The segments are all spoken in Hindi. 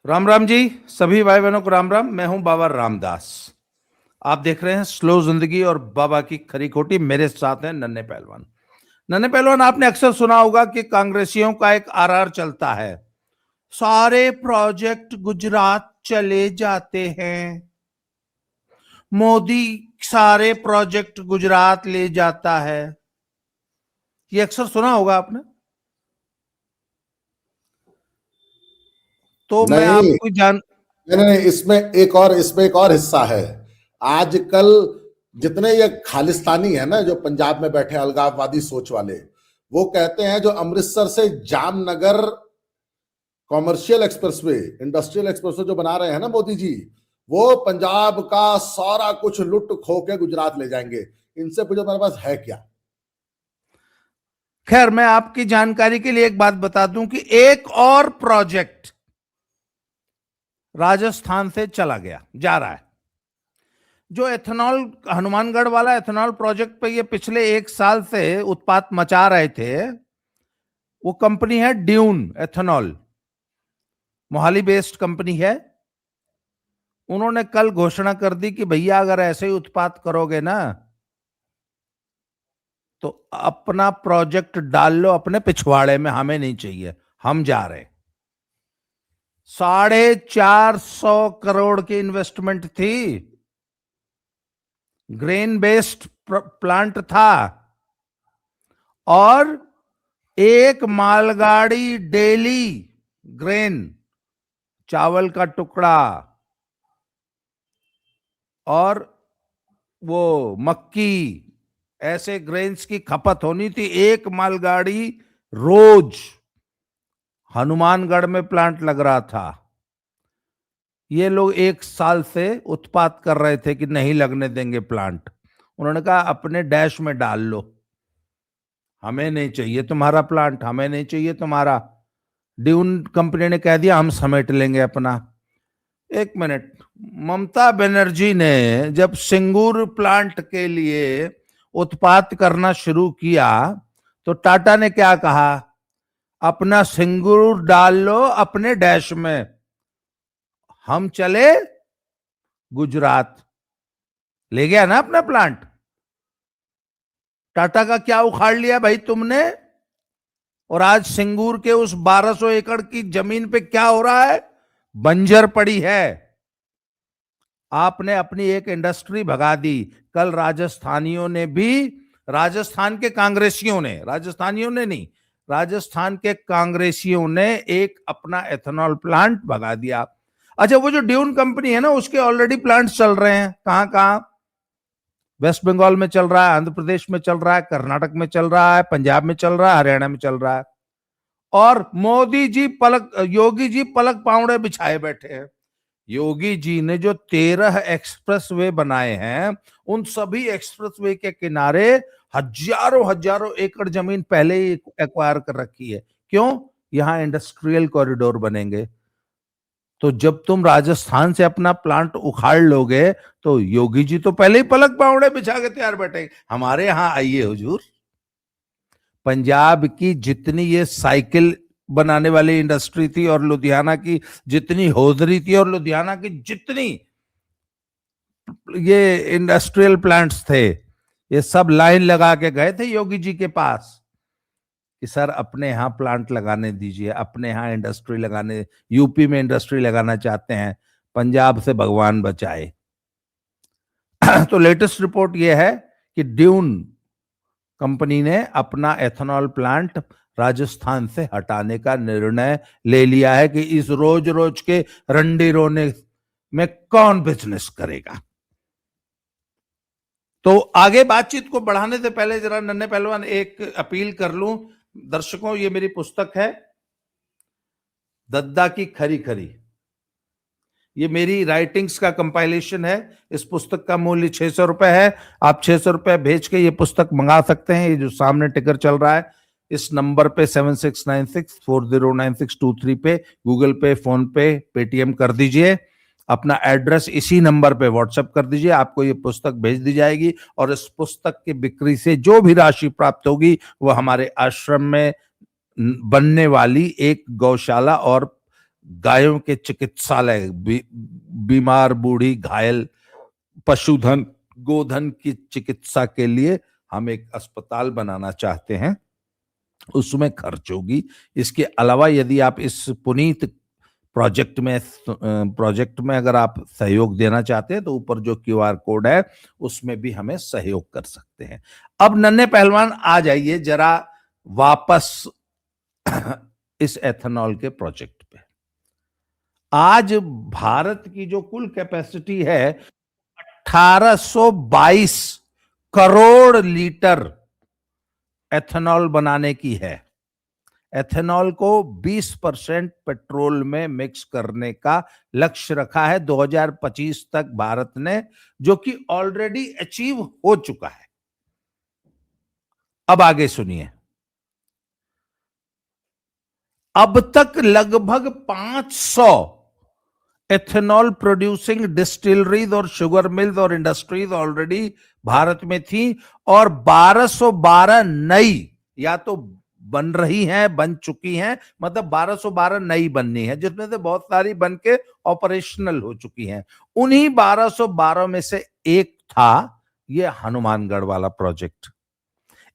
राम राम जी। सभी भाई बहनों को राम राम। मैं हूं बाबा रामदास। आप देख रहे हैं स्लो जिंदगी और बाबा की खरी खोटी। मेरे साथ हैं नन्हे पहलवान। नन्हे पहलवान, आपने अक्सर सुना होगा कि कांग्रेसियों का एक आरआर चलता है, सारे प्रोजेक्ट गुजरात चले जाते हैं, मोदी सारे प्रोजेक्ट गुजरात ले जाता है। ये अक्सर सुना होगा आपने। तो मैं नहीं, आपको जान नहीं, नहीं, इसमें एक और हिस्सा है। आजकल जितने ये खालिस्तानी है ना, जो पंजाब में बैठे अलगाववादी सोच वाले, वो कहते हैं जो अमृतसर से Jamnagar commercial expressway, industrial expressway जो बना रहे हैं ना मोदी जी, वो पंजाब का सारा कुछ लुट खो के गुजरात ले जाएंगे। इनसे पूछो मेरे पास है क्या। खैर, मैं आपकी जानकारी के लिए एक बात बता दूं कि एक और प्रोजेक्ट राजस्थान से चला गया, जा रहा है। जो एथेनॉल, हनुमानगढ़ वाला एथेनॉल प्रोजेक्ट पे ये पिछले एक साल से उत्पात मचा रहे थे, वो कंपनी है dune ethanol, Mohali based company है। उन्होंने कल घोषणा कर दी कि भैया अगर ऐसे ही उत्पात करोगे ना तो अपना प्रोजेक्ट डाल लो अपने पिछवाड़े में, हमें नहीं चाहिए, हम जा रहे। 450 करोड़ की इन्वेस्टमेंट थी, ग्रेन बेस्ड प्लांट था, और एक मालगाड़ी डेली ग्रेन, चावल का टुकड़ा और वो मक्की, ऐसे ग्रेन्स की खपत होनी थी। एक मालगाड़ी रोज हनुमानगढ़ में प्लांट लग रहा था। ये लोग एक साल से उत्पात कर रहे थे कि नहीं लगने देंगे प्लांट। उन्होंने कहा अपने डैश में डाल लो, हमें नहीं चाहिए तुम्हारा प्लांट, हमें नहीं चाहिए तुम्हारा। ड्यून कंपनी ने कह दिया हम समेट लेंगे अपना। एक मिनट, ममता बनर्जी ने जब सिंगूर प्लांट के लिए उत्पात करना शुरू किया तो टाटा ने क्या कहा? अपना सिंगूर डाल लो अपने डैश में, हम चले गुजरात। ले गया ना अपना प्लांट। टाटा का क्या उखाड़ लिया भाई तुमने? और आज सिंगूर के उस 1200 एकड़ की जमीन पे क्या हो रहा है? बंजर पड़ी है। आपने अपनी एक इंडस्ट्री भगा दी। कल राजस्थानियों ने भी, राजस्थान के कांग्रेसियों ने, राजस्थानियों ने नहीं, राजस्थान के कांग्रेसियों ने एक अपना एथेनॉल प्लांट भगा दिया। अच्छा, वो जो ड्यून कंपनी है ना, उसके ऑलरेडी प्लांट्स चल रहे हैं। कहां कहां? वेस्ट बंगाल में चल रहा है, आंध्र प्रदेश में चल रहा है, कर्नाटक में चल रहा है, पंजाब में चल रहा है, हरियाणा में चल रहा है। और मोदी जी योगी जी पलक पावड़े बिछाए बैठे हैं। योगी जी ने जो 13 एक्सप्रेसवे बनाए हैं, उन सभी एक्सप्रेसवे के किनारे हजारों हजारों एकड़ जमीन पहले ही एक्वायर कर रखी है। क्यों? यहां इंडस्ट्रियल कॉरिडोर बनेंगे। तो जब तुम राजस्थान से अपना प्लांट उखाड़ लोगे तो योगी जी तो पहले ही पलक पावड़े बिछा के तैयार बैठे, हमारे यहां आइए हुजूर। पंजाब की जितनी ये साइकिल बनाने वाली इंडस्ट्री थी, और लुधियाना की जितनी होदरी थी, और लुधियाना की जितनी ये इंडस्ट्रियल प्लांट्स थे, ये सब लाइन लगा के गए थे योगी जी के पास कि सर अपने यहां प्लांट लगाने दीजिए, अपने यहां इंडस्ट्री लगाने, यूपी में इंडस्ट्री लगाना चाहते हैं, पंजाब से भगवान बचाए। तो लेटेस्ट रिपोर्ट यह है कि ड्यून कंपनी ने अपना एथेनॉल प्लांट राजस्थान से हटाने का निर्णय ले लिया है कि इस रोज रोज के रंडी रोने में कौन बिजनेस करेगा। तो आगे बातचीत को बढ़ाने से पहले जरा नन्हे पहलवान एक अपील कर लूं दर्शकों। ये मेरी पुस्तक है दद्दा की खरी खरी, ये मेरी राइटिंग्स का कंपाइलेशन है। इस पुस्तक का मूल्य 600 रुपए है। आप 600 रुपए भेज के ये पुस्तक मंगा सकते हैं। ये जो सामने टिकर चल रहा है, इस नंबर पे 7696409623 पे गूगल पे, फोन पे, पेटीएम कर दीजिए। अपना एड्रेस इसी नंबर पे व्हाट्सएप कर दीजिए, आपको ये पुस्तक भेज दी जाएगी। और इस पुस्तक की बिक्री से जो भी राशि प्राप्त होगी वो हमारे आश्रम में बनने वाली एक गौशाला और गायों के चिकित्सालय, बीमार बूढ़ी घायल पशुधन गोधन की चिकित्सा के लिए हम एक अस्पताल बनाना चाहते हैं, उसमें खर्च होगी। इसके अलावा यदि आप इस पुनीत प्रोजेक्ट में अगर आप सहयोग देना चाहते हैं तो ऊपर जो क्यूआर कोड है उसमें भी हमें सहयोग कर सकते हैं। अब नन्हे पहलवान आ जाइए जरा वापस इस एथेनॉल के प्रोजेक्ट पे। आज भारत की जो कुल कैपेसिटी है 1822 करोड़ लीटर एथेनॉल बनाने की है। एथेनॉल को 20% पेट्रोल में मिक्स करने का लक्ष्य रखा है 2025 तक भारत ने, जो कि ऑलरेडी अचीव हो चुका है। अब आगे सुनिए। अब तक लगभग 500 एथेनॉल प्रोड्यूसिंग डिस्टिलरीज और शुगर मिल्स और इंडस्ट्रीज ऑलरेडी भारत में थी और 1212 नई या तो बन रही हैं, बन चुकी हैं, मतलब 1212 नई बननी है, जिसमें से बहुत सारी बन के ऑपरेशनल हो चुकी हैं। उन्हीं 1212 में से एक था ये हनुमानगढ़ वाला प्रोजेक्ट।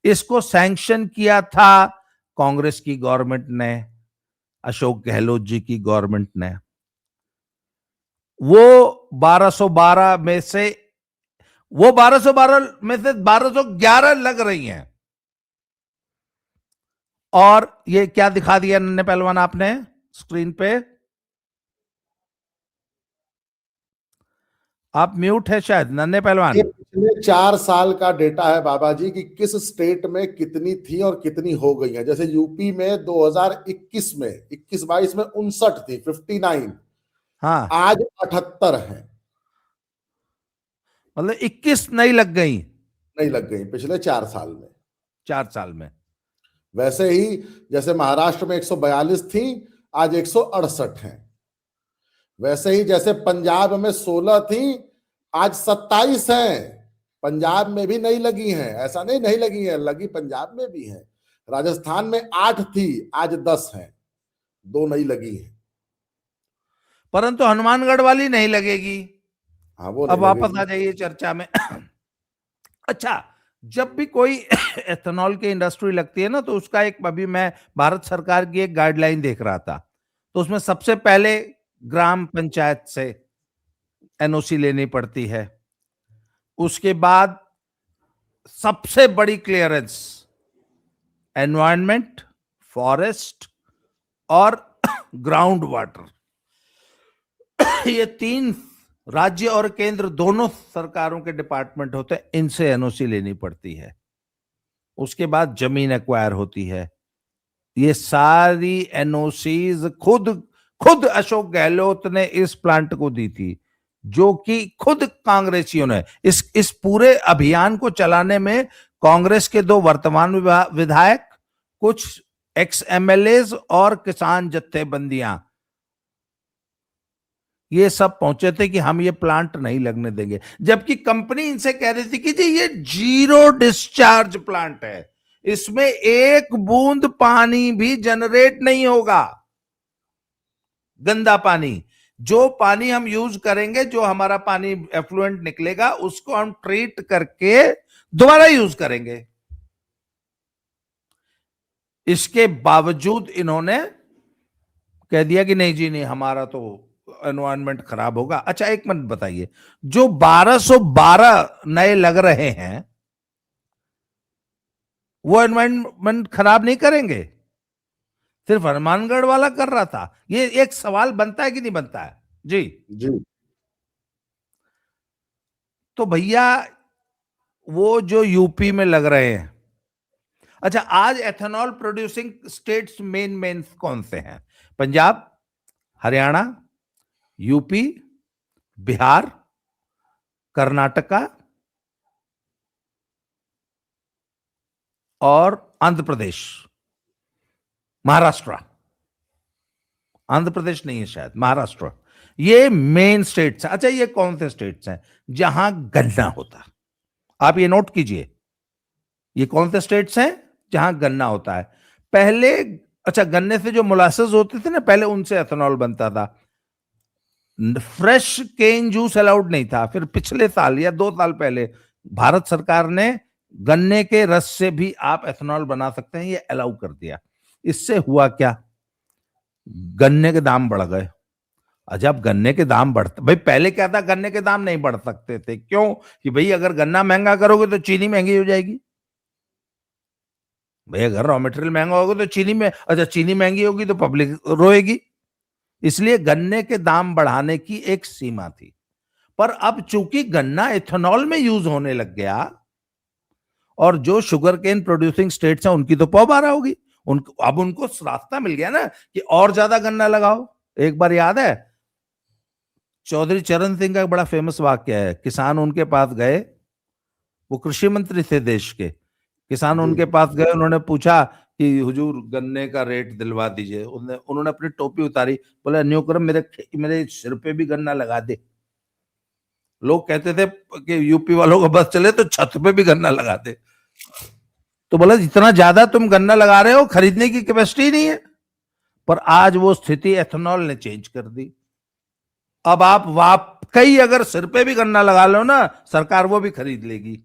इसको सैंक्शन किया था कांग्रेस की गवर्नमेंट ने, अशोक गहलोत जी की गवर्नमेंट ने। वो 1212 में से 1211 लग रही हैं। और ये क्या दिखा दिया नन्हे पहलवान आपने स्क्रीन पे? आप म्यूट है शायद नन्हे पहलवान। ये पिछले 4 साल का डेटा है बाबा जी कि किस स्टेट में कितनी थी और कितनी हो गई है। जैसे यूपी में 2021 में 21-22 में 59 थी, 59। हाँ, आज 78 है। मतलब 21 नई लग गई, नहीं लग गई पिछले 4 साल में। 4 साल में। वैसे ही जैसे महाराष्ट्र में 142 थी, आज 168 हैं। वैसे ही जैसे पंजाब में 16 थी, आज 27 हैं। पंजाब में भी नहीं लगी हैं, ऐसा नहीं नहीं लगी हैं, लगी पंजाब में भी हैं। राजस्थान में 8 थी, आज 10 हैं, 2 नहीं लगी हैं। परंतु हनुमानगढ़ वाली नहीं लगेगी। हाँ, वो अब नहीं वापस लगेगी। आ जाइए चर्चा में। अच्छा, जब भी कोई एथेनॉल की इंडस्ट्री लगती है ना, तो उसका एक, अभी मैं भारत सरकार की एक गाइडलाइन देख रहा था, तो उसमें सबसे पहले ग्राम पंचायत से एनओसी लेनी पड़ती है। उसके बाद सबसे बड़ी क्लियरेंस एनवायरनमेंट, फॉरेस्ट और ग्राउंड वाटर, ये 3 राज्य और केंद्र दोनों सरकारों के डिपार्टमेंट होते हैं, इनसे एनओसी लेनी पड़ती है। उसके बाद जमीन एक्वायर होती है। ये सारी एनओसीज खुद अशोक गहलोत ने इस प्लांट को दी थी, जो कि खुद कांग्रेसियों ने इस पूरे अभियान को चलाने में कांग्रेस के 2 वर्तमान विधायक, कुछ एक्स एमएलएज और किसान जत्थेबंदियां, ये सब पहुंचे थे कि हम ये प्लांट नहीं लगने देंगे। जबकि कंपनी इनसे कह रही थी कि जी ये 0 डिस्चार्ज प्लांट है, इसमें 1 बूंद पानी भी जनरेट नहीं होगा। गंदा पानी, जो पानी हम यूज करेंगे, जो हमारा पानी एफ्लुएंट निकलेगा, उसको हम ट्रीट करके दोबारा यूज करेंगे। इसके बावजूद इन्होंने कह दिया कि नहीं जी नहीं, हमारा तो एनवायरनमेंट खराब होगा। अच्छा, एक मिनट बताइए, जो 1212 नए लग रहे हैं वो एनवायरनमेंट खराब नहीं करेंगे? सिर्फ हनुमानगढ़ वाला कर रहा था? ये एक सवाल बनता है कि नहीं बनता है जी? जी। तो भैया वो जो यूपी में लग रहे हैं, अच्छा, आज एथेनॉल प्रोड्यूसिंग स्टेट्स मेन कौन से हैं? पंजाब, हरियाणा, यूपी, बिहार, कर्नाटका और आंध्र प्रदेश। महाराष्ट्र, आंध्र प्रदेश नहीं है शायद, महाराष्ट्र। ये मेन स्टेट्स हैं। अच्छा, ये कौन से स्टेट्स हैं जहां गन्ना होता? आप ये नोट कीजिए, ये कौन से स्टेट्स हैं जहां गन्ना होता है। पहले अच्छा, गन्ने से जो मोलासेस होते थे ना पहले, उनसे एथेनॉल बनता था। फ्रेश केन जूस अलाउड नहीं था। फिर पिछले साल या 2 साल पहले भारत सरकार ने गन्ने के रस से भी आप एथेनॉल बना सकते हैं, ये अलाउ कर दिया। इससे हुआ क्या, गन्ने के दाम बढ़ गए। जब गन्ने के दाम बढ़ते, भाई पहले क्या था, गन्ने के दाम नहीं बढ़ सकते थे। क्यों? कि भाई अगर गन्ना महंगा करोगे तो चीनी महंगी हो जाएगी। भाई अगर रॉ मटेरियल महंगा होगा तो चीनी में, अच्छा चीनी महंगी होगी तो पब्लिक रोएगी। इसलिए गन्ने के दाम बढ़ाने की एक सीमा थी। पर अब चूंकि गन्ना इथेनॉल में यूज होने लग गया, और जो शुगर केन प्रोड्यूसिंग स्टेट्स हैं उनकी तो पौबारा होगी, उनको अब उनको रास्ता मिल गया ना कि और ज्यादा गन्ना लगाओ। एक बार याद है, चौधरी चरण सिंह का एक बड़ा फेमस वाक्य है, किसान उनके पास गए, वो कृषि मंत्री थे देश के, किसान जी उनके पास गए, उन्होंने पूछा कि हुजूर गन्ने का रेट दिलवा दीजिए। उन्होंने अपनी टोपी उतारी, बोले न्यू करम मेरे मेरे सिर पे भी गन्ना लगा दे। लोग कहते थे कि यूपी वालों का बस चले तो छत पे भी गन्ना लगा दे। तो बोला जितना ज्यादा तुम गन्ना लगा रहे हो, खरीदने की कैपेसिटी नहीं है। पर आज वो स्थिति एथेनॉल ने चेंज कर दी। अब आप वाकई अगर सिर पे भी गन्ना लगा लो ना, सरकार वो भी खरीद लेगी।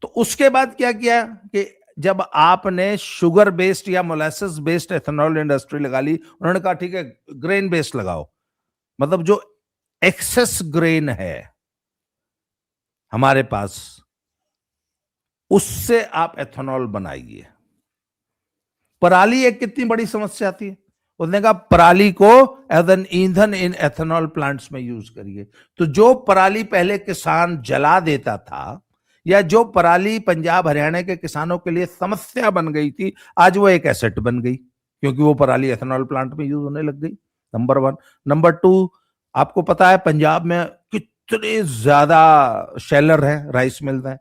तो उसके बाद क्या किया कि जब आपने शुगर बेस्ड या मोलासेस बेस्ड एथेनॉल इंडस्ट्री लगा ली, उन्होंने कहा ठीक है ग्रेन बेस्ड लगाओ। मतलब जो एक्सेस ग्रेन है हमारे पास, उससे आप एथेनॉल बनाइए। पराली एक कितनी बड़ी समस्या थी, उसने कहा पराली को एज एन ईंधन इन एथेनॉल प्लांट्स में यूज करिए। तो जो पराली पहले किसान जला देता था, या जो पराली पंजाब हरियाणा के किसानों के लिए समस्या बन गई थी, आज वो एक एसेट बन गई, क्योंकि वो पराली एथेनॉल प्लांट में यूज होने लग गई। नंबर 1। नंबर 2, आपको पता है पंजाब में कितने ज्यादा शेलर हैं, राइस मिल हैं।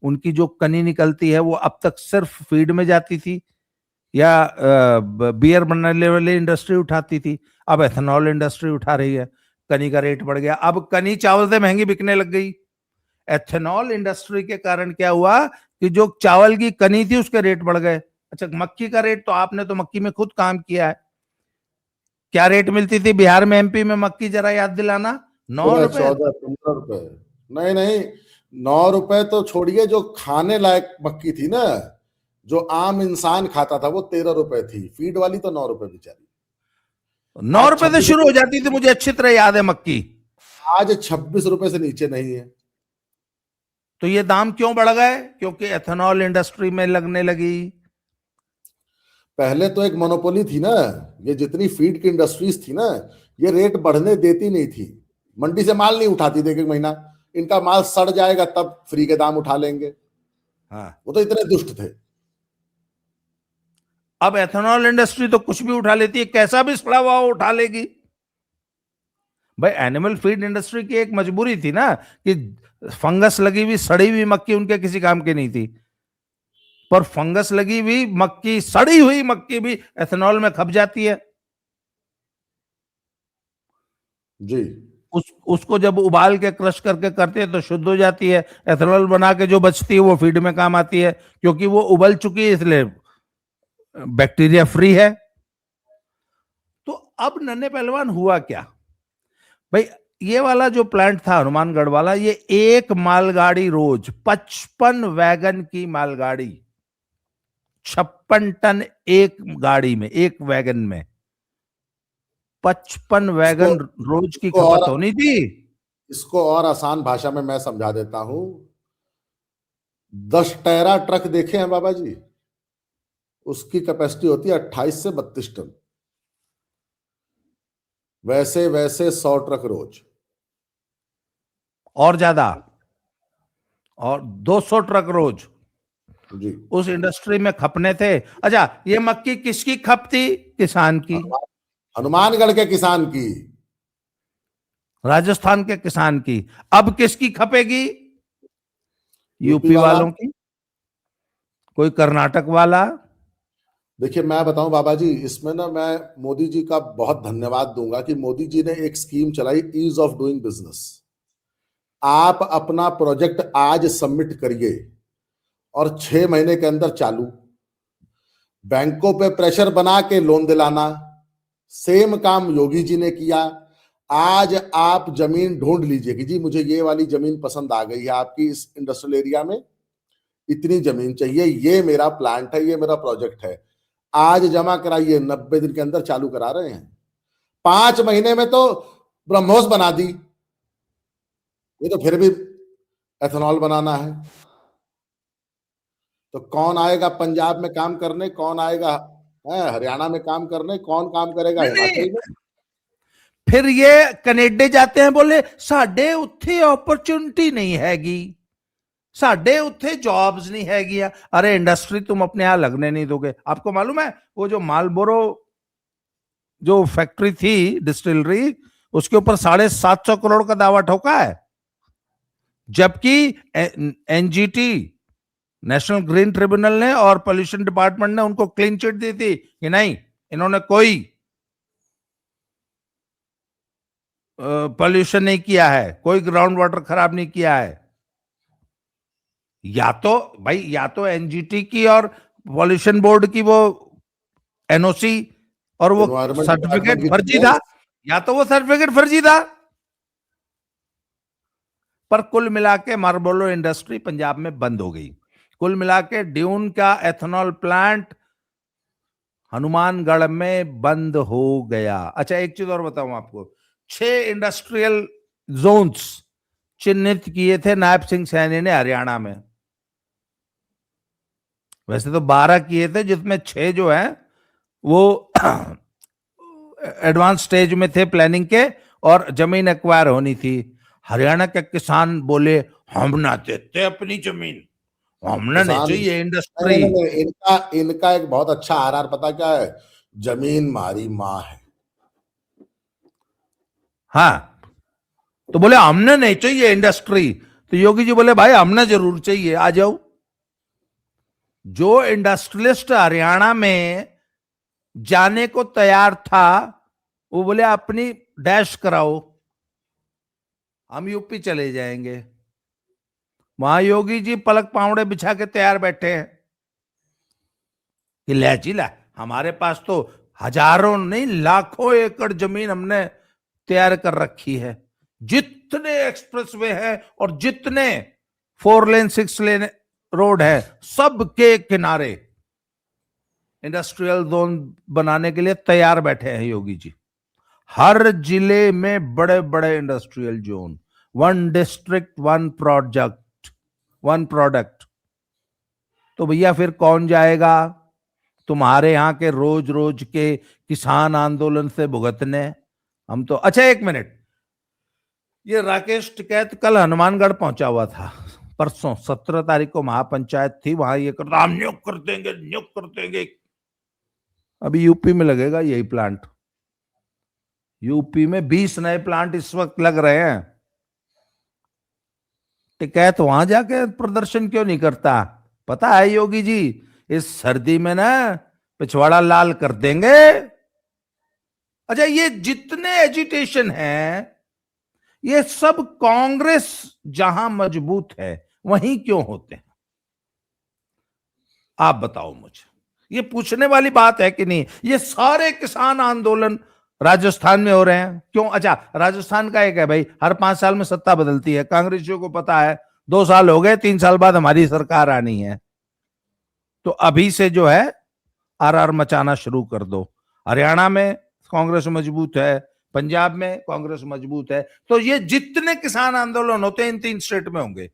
उनकी जो कनी निकलती है वो अब तक सिर्फ फीड में जाती थी या बियर बनाने वाली इंडस्ट्री उठाती थी, अब एथेनॉल इंडस्ट्री उठा रही है। कनी का रेट बढ़ गया, अब कनी चावल से महंगी बिकने लग गई। एथेनॉल इंडस्ट्री के कारण क्या हुआ कि जो चावल की कनी थी उसके रेट बढ़ गए। अच्छा, मक्की का रेट तो आपने तो मक्की में खुद काम किया है, क्या रेट मिलती थी बिहार में, एमपी में मक्की, जरा याद दिलाना। 9 रुपए। 14 15 रुपए। नहीं नहीं, 9 रुपए तो छोड़िए, जो खाने लायक मक्की थी ना, जो आम इंसान खाता था, वो 13 रुपए थी। फीड वाली तो 9 रुपए बेचारी। 9 रुपए से 26 शुरू हो रुपए जाती थी, मुझे अच्छी तरह याद है मक्की। आज 26 रुपए से नीचे नहीं है। तो ये दाम क्यों बढ़ गए? क्योंकि एथेनॉल इंडस्ट्री में लगने लगी। पहले तो एक मोनोपोली थी ना, ये जितनी फीड की इंडस्ट्रीज थी ना, ये रेट बढ़ने देती नहीं थी। मंडी से माल नहीं उठाती थी, एक महीना इनका माल सड़ जाएगा तब फ्री के दाम उठा लेंगे। हाँ, वो तो इतने दुष्ट थे। अब एथेनॉल इंडस्ट्री तो कुछ भी उठा लेती है, कैसा भी सड़ा हुआ उठा लेगी। भाई एनिमल फीड इंडस्ट्री की एक मजबूरी थी ना कि फंगस लगी हुई सड़ी हुई मक्की उनके किसी काम की नहीं थी। पर फंगस लगी हुई मक्की, सड़ी हुई मक्की भी एथेनॉल में खप जाती है। जी उसको जब उबाल के क्रश करके करते हैं तो शुद्ध हो जाती है। एथेनॉल बना के जो बचती है वो फीड में काम आती है, क्योंकि वो उबल चुकी है, इसलिए बैक्टीरिया फ्री है। तो अब नन्हे पहलवान हुआ क्या भाई, ये वाला जो प्लांट था हनुमानगढ़ वाला, ये एक मालगाड़ी रोज 55 वैगन की मालगाड़ी, 56 टन एक गाड़ी में, एक वैगन में 55 इसको वैगन रोज की इसको खपत और होनी थी। इसको और आसान भाषा में मैं समझा देता हूं। 10 टैरा ट्रक देखे हैं बाबा जी, उसकी कैपेसिटी होती है 28 से 32 टन। वैसे वैसे 100 ट्रक रोज। और ज्यादा, और 200 ट्रक रोज जी उस इंडस्ट्री में खपने थे। अच्छा, ये मक्की किसकी खप थी? किसान की, हनुमानगढ़ के किसान की। राजस्थान के किसान की। अब किसकी खपेगी? यूपी यूपी वाला। वालों की, कोई कर्नाटक वाला। देखिए मैं बताऊं बाबा जी, इसमें ना मैं मोदी जी का बहुत धन्यवाद दूंगा कि मोदी जी ने एक स्कीम चलाई, ईज ऑफ डूइंग बिजनेस। आप अपना प्रोजेक्ट आज सबमिट करिए और 6 महीने के अंदर चालू। बैंकों पे प्रेशर बना के लोन दिलाना, सेम काम योगी जी ने किया। आज आप जमीन ढूंढ लीजिए कि जी मुझे ये वाली जमीन पसंद आ गई है, आपकी इस इंडस्ट्रियल एरिया में इतनी जमीन चाहिए, ये मेरा प्लांट है, ये मेरा प्रोजेक्ट है, आज जमा कराइए, 90 दिन के अंदर चालू करा रहे हैं। 5 महीने में तो ब्रह्मोस बना दी, ये तो फिर भी एथेनॉल बनाना है। तो कौन आएगा पंजाब में काम करने, कौन आएगा हरियाणा में काम करने, कौन काम करेगा नहीं, हिमाचल में? फिर ये कनेडे जाते हैं, बोले साडे उत्थे अपॉर्चुनिटी नहीं हैगी, साडे उत्थे जॉब्स नहीं हैगी। अरे इंडस्ट्री तुम अपने यहां लगने नहीं दोगे। आपको मालूम है वो जो मालबोरो जो फैक्ट्री थी डिस्टिलरी, उसके ऊपर 750 करोड़ का दावा ठोका है, जबकि एनजीटी नेशनल ग्रीन ट्रिब्यूनल ने और पोल्यूशन डिपार्टमेंट ने उनको क्लीन चिट दी थी कि नहीं, इन्होंने कोई पोल्यूशन नहीं किया है, कोई ग्राउंड वाटर खराब नहीं किया है। या तो भाई, या तो एनजीटी की और पॉल्यूशन बोर्ड की वो एनओसी और वो सर्टिफिकेट फर्जी था, या तो वो सर्टिफिकेट फर्जी था। पर कुल मिला के मार्बोरो इंडस्ट्री पंजाब में बंद हो गई। कुल मिला के ड्यून का एथेनॉल प्लांट हनुमानगढ़ में बंद हो गया। अच्छा, एक चीज और बताऊं आपको, 6 इंडस्ट्रियल जोन्स चिन्हित किए थे नायब सिंह सैनी ने हरियाणा में। वैसे तो 12 किए थे, जिसमें 6 जो है वो एडवांस स्टेज में थे प्लानिंग के, और जमीन एक्वायर होनी थी। हरियाणा के किसान बोले हम ना देते अपनी जमीन, हमने नहीं चाहिए इंडस्ट्री। इनका एक बहुत अच्छा आरआर पता क्या है, जमीन मारी मां है। हाँ, तो बोले हमने नहीं चाहिए इंडस्ट्री, तो योगी जी बोले भाई हमने जरूर चाहिए, आ जाओ। जो इंडस्ट्रियलिस्ट हरियाणा में जाने को तैयार था, वो बोले अपनी डैश कराओ, हम यूपी चले जाएंगे। वहां योगी जी पलक पावड़े बिछा के तैयार बैठे हैं कि ले जी ला, हमारे पास तो हजारों नहीं लाखों एकड़ जमीन हमने तैयार कर रखी है, जितने एक्सप्रेसवे हैं और जितने 4 लेन 6 लेन रोड है, सबके किनारे इंडस्ट्रियल जोन बनाने के लिए तैयार बैठे हैं योगी जी। हर जिले में बड़े बड़े industrial zone, 1 district 1 project 1 product. तो भैया फिर कौन जाएगा तुम्हारे यहां के रोज रोज के किसान आंदोलन से भुगतने? हम तो, अच्छा एक मिनट, ये राकेश टिकैत कल हनुमानगढ़ पहुंचा हुआ था, परसों 17 तारीख को महापंचायत थी, वहां ये करता हम नियुक्त कर देंगे, नियुक्त कर देंगे। अभी यूपी में लगेगा यही प्लांट, यूपी में 20 नए प्लांट इस वक्त लग रहे हैं। टिकैत वहां जाके प्रदर्शन क्यों नहीं करता? पता है योगी जी इस सर्दी में ना पिछवाड़ा लाल कर देंगे। अच्छा, ये जितने एजिटेशन है, ये सब कांग्रेस जहां मजबूत है वहीं क्यों होते हैं? आप बताओ मुझे, ये पूछने वाली बात है कि नहीं? ये सारे किसान आंदोलन राजस्थान में हो रहे हैं क्यों? अच्छा, राजस्थान का एक है भाई, हर 5 साल में सत्ता बदलती है, कांग्रेसियों को पता है 2 साल हो गए, 3 साल बाद हमारी सरकार आनी है, तो अभी से जो है आरआर मचाना शुरू कर दो। हरियाणा में कांग्रेस मजबूत है, पंजाब में कांग्रेस मजबूत है, तो ये जितने किसान आंदोलन होते हैं इन 3 स्टेट में होंगे,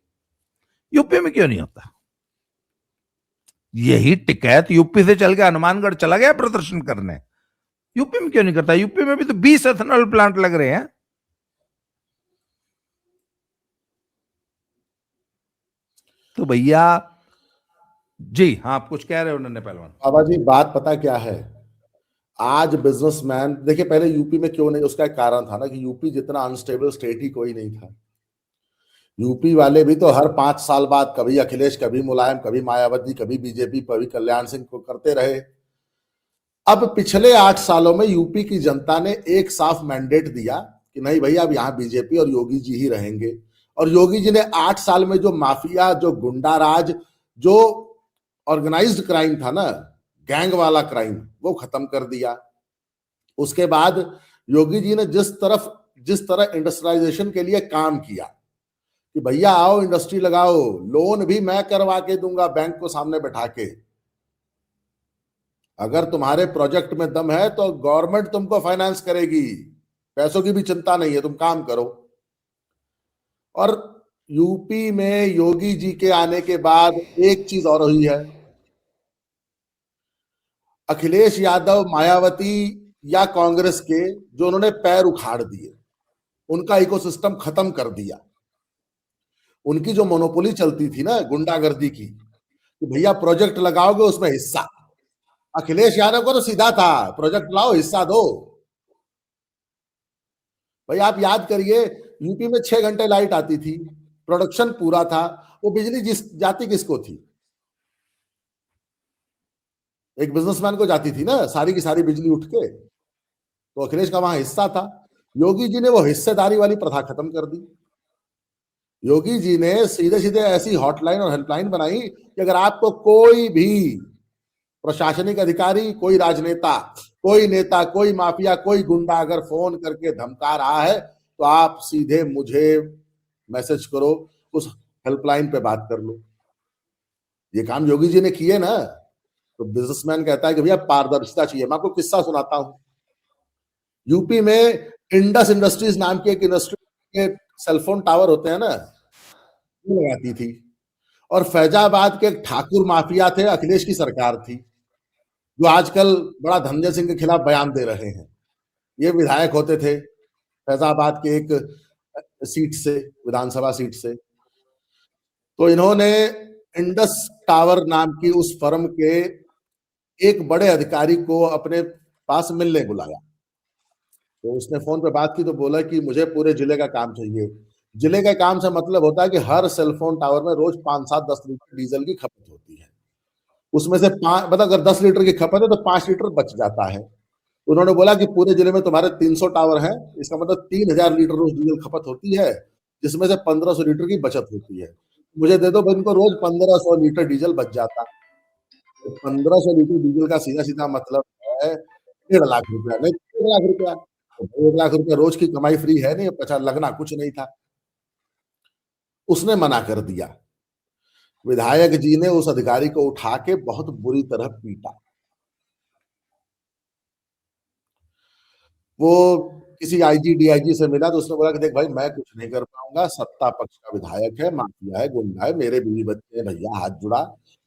यूपी में क्यों नहीं होता? यही टिकैत यूपी से चल के हनुमानगढ़ चला गया प्रदर्शन करने, यूपी में क्यों नहीं करता? यूपी में भी तो 20 एथेनॉल प्लांट लग रहे हैं। तो भैया जी, हाँ आप कुछ कह रहे हो उन्होंने पहलवान? बाबा जी बात पता क्या है, आज बिजनेसमैन देखिए, पहले यूपी में क्यों नहीं, उसका एक कारण था ना कि यूपी जितना अनस्टेबल स्टेट ही कोई नहीं था। यूपी वाले भी तो हर 5 साल बाद कभी अखिलेश, कभी मुलायम, कभी मायावती, कभी बीजेपी, कभी कल्याण सिंह को करते रहे। अब पिछले 8 सालों में यूपी की जनता ने एक साफ मैंडेट दिया कि नहीं भैया अब यहाँ बीजेपी और योगी जी ही रहेंगे। और योगी जी ने 8 साल में जो माफिया, जो गुंडा राज, जो ऑर्गेनाइज्ड क्राइम था ना, गैंग वाला क्राइम वो खत्म कर दिया। उसके बाद योगी जी ने जिस तरह इंडस्ट्रियलाइजेशन के लिए काम किया कि भैया आओ इंडस्ट्री लगाओ, लोन भी मैं करवा के दूंगा बैंक को सामने बैठा के, अगर तुम्हारे प्रोजेक्ट में दम है तो गवर्नमेंट तुमको फाइनेंस करेगी, पैसों की भी चिंता नहीं है, तुम काम करो। और यूपी में योगी जी के आने के बाद एक चीज और हुई है, अखिलेश यादव, मायावती या कांग्रेस के जो उन्होंने पैर उखाड़ दिए, उनका इकोसिस्टम खत्म कर दिया। उनकी जो मोनोपोली चलती थी ना गुंडागर्दी की, कि भैया प्रोजेक्ट लगाओगे उसमें हिस्सा, अखिलेश यादव को तो सीधा था प्रोजेक्ट लाओ हिस्सा दो। भाई आप याद करिए, यूपी में 6 घंटे लाइट आती थी, प्रोडक्शन पूरा था, वो बिजली जाती किसको थी? एक बिजनेसमैन को जाती थी ना सारी की सारी बिजली उठ के, तो अखिलेश का वहां हिस्सा था। योगी जी ने वो हिस्सेदारी वाली प्रथा खत्म कर दी। योगी जी ने सीधे सीधे ऐसी हॉटलाइन और हेल्पलाइन बनाई कि अगर आपको कोई भी प्रशासनिक अधिकारी, कोई राजनेता, कोई नेता, कोई माफिया, कोई गुंडा अगर फोन करके धमका रहा है तो आप सीधे मुझे मैसेज करो, उस हेल्पलाइन पे बात कर लो। ये काम योगी जी ने किए ना। तो बिजनेसमैन कहता है कि भैया पारदर्शिता चाहिए। मैं आपको किस्सा सुनाता हूं। यूपी में इंडस इंडस्ट्रीज नाम की एक इंडस्ट्री के सेलफोन टावर होते हैं ना, वो लगाती थी। और फैजाबाद के एक ठाकुर माफिया थे, अखिलेश की सरकार थी, जो आजकल बड़ा धनंजय सिंह के खिलाफ बयान दे रहे हैं। ये विधायक होते थे फैजाबाद के एक सीट से, विधानसभा सीट से। तो इन्होंने इंडस टावर नाम की उस फर्म के एक बड़े अधिकारी को अपने पास मिलने बुलाया। तो उसने फोन पे बात की तो बोला कि मुझे पूरे जिले का काम चाहिए। जिले के काम से मतलब होता है कि हर सेलफोन टावर में रोज 5-7-10 लीटर डीजल की खपत होती है। उसमें से मतलब अगर 10 लीटर की खपत है तो 5 लीटर बच जाता है। उन्होंने बोला कि पूरे जिले में तुम्हारे 300 टावर हैं, इसका मतलब 3000 लीटर रोज डीजल खपत होती है, जिसमें से 1500 लीटर की बचत होती है। मुझे दे दो, इनको रोज 1500 लीटर डीजल बच जाता। तो 1500 लीटर डीजल का सीधा सीधा मतलब है 1.5 लाख रुपया। नहीं 1 लाख रुपया, तो 1 लाख रुपया रोज की कमाई फ्री है नहीं, पचा लगना कुछ नहीं था। उसने मना कर दिया। विधायक जी ने उस अधिकारी को उठा के बहुत बुरी तरह पीटा। वो किसी आईजी डीआईजी से मिला तो उसने बोला कि देख भाई मैं कुछ नहीं कर पाऊंगा, सत्ता पक्ष का विधायक है, माफिया है, गुंडा है, मेरे बीवी बच्चे हैं, भैया हाथ जुड़ा।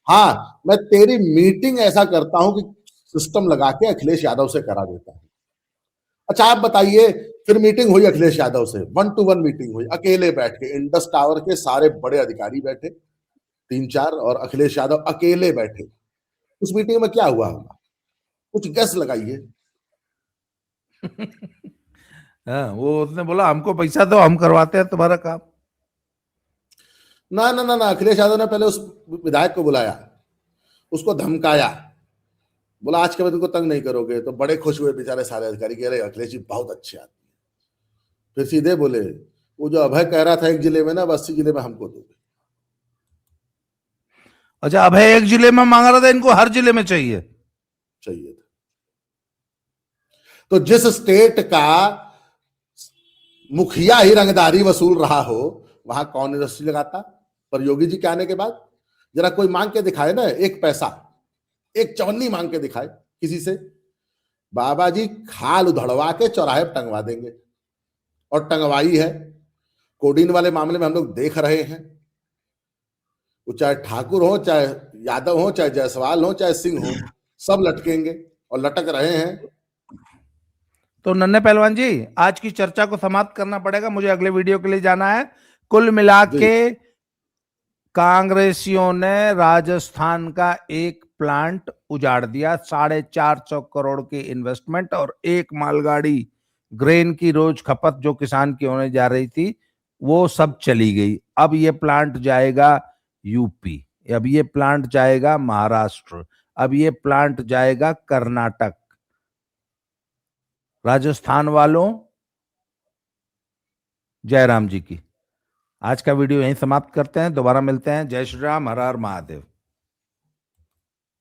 हाँ मैं तेरी मीटिंग ऐसा करता हूं कि सिस्टम लगा के अखिलेश यादव से करा देता हूं। अच्छा आप बताइए, फिर मीटिंग हुई अखिलेश यादव से, 1-to-1 मीटिंग हुई, अकेले बैठ के, इंडस टावर के सारे बड़े अधिकारी बैठे 3-4 और अखिलेश यादव अकेले बैठे। उस मीटिंग में क्या हुआ होगा, कुछ गेस लगाइए। हाँ, वो उसने बोला हमको पैसा दो, हम करवाते हैं तुम्हारा काम। ना ना ना ना, अखिलेश यादव ने पहले उस विधायक को बुलाया, उसको धमकाया, बोला आज के बाद तुमको तंग नहीं करोगे। तो बड़े खुश हुए बेचारे सारे अधिकारी, कह रहे अखिलेश जी बहुत अच्छे आदमी। फिर सीधे बोले वो जो अभय कह रहा था एक जिले में ना, 80 जिले में हमको दोगे। अच्छा, अभय एक जिले में मांग रहा था, इनको हर जिले में चाहिए था। तो जिस स्टेट का मुखिया ही रंगदारी वसूल रहा हो, वहां कौन इंडस्ट्री लगाता? पर योगी जी के आने के बाद जरा कोई मांग के दिखाए ना, एक पैसा, एक चवन्नी मांग के दिखाए किसी से, बाबा जी खाल उधड़वा के चौराहे पर टंगवा देंगे। और टंगवाई है। कोडीन वाले मामले में हम लोग देख रहे हैं, वो चाहे ठाकुर हो, चाहे यादव हो, चाहे जायसवाल हो, चाहे सिंह हो, सब लटकेंगे और लटक रहे हैं। तो नन्हे पहलवान जी, आज की चर्चा को समाप्त करना पड़ेगा, मुझे अगले वीडियो के लिए जाना है। कुल मिला के कांग्रेसियों ने राजस्थान का एक प्लांट उजाड़ दिया, 450 करोड़ की इन्वेस्टमेंट और एक मालगाड़ी ग्रेन की रोज खपत जो किसान की होने जा रही थी, वो सब चली गई। अब ये प्लांट जाएगा यूपी, अब ये प्लांट जाएगा महाराष्ट्र, अब ये प्लांट जाएगा कर्नाटक। राजस्थान वालों, जयराम जी की। आज का वीडियो यहीं समाप्त करते हैं, दोबारा मिलते हैं। जय श्री राम, हर हर महादेव।